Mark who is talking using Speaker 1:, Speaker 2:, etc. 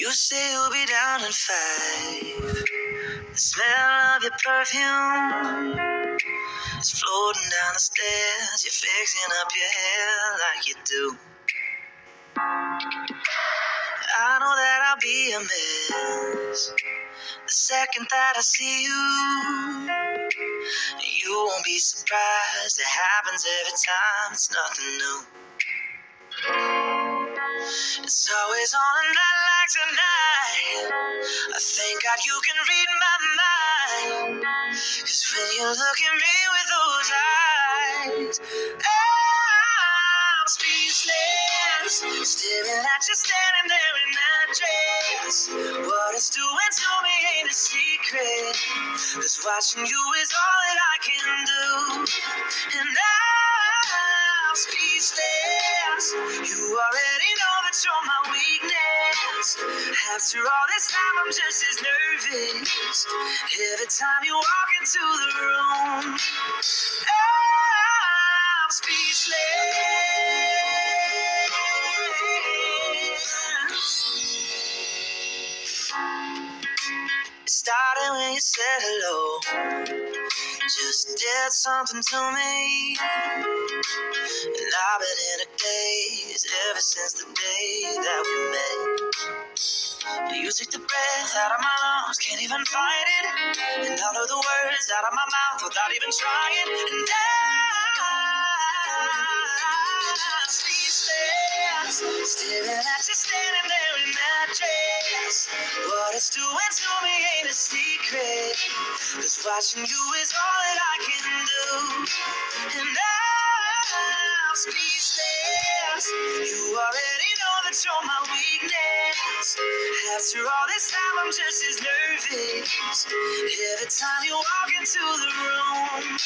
Speaker 1: You say you'll be down in 5. The smell of your perfume is floating down the stairs. You're fixing up your hair like you do. I know that I'll be a mess the second that I see you. You won't be surprised, it happens every time, it's nothing new. It's always on a night like tonight. I thank God you can read my mind. 'Cause when you look at me with those eyes, I'm speechless, staring at you standing there in that dress. What it's doing to me ain't a secret, 'cause watching you is all that I can do. And I'm speechless. You already know that you're my weakness. After all this time, I'm just as nervous every time you walk into the room. I'm speechless. It started when you said hello. Just did something to me. And I've been in a daze ever since the day that we met. You took the breath out of my lungs, can't even fight it. And all of the words out of my mouth without even trying. And I'm speechless, staring at you standing there in that dress. What it's doing to me ain't a secret, 'cause watching you is all that I can do. And I'm speechless. You already know that you're my weakness. After all this time, I'm just as nervous every time you walk into the room.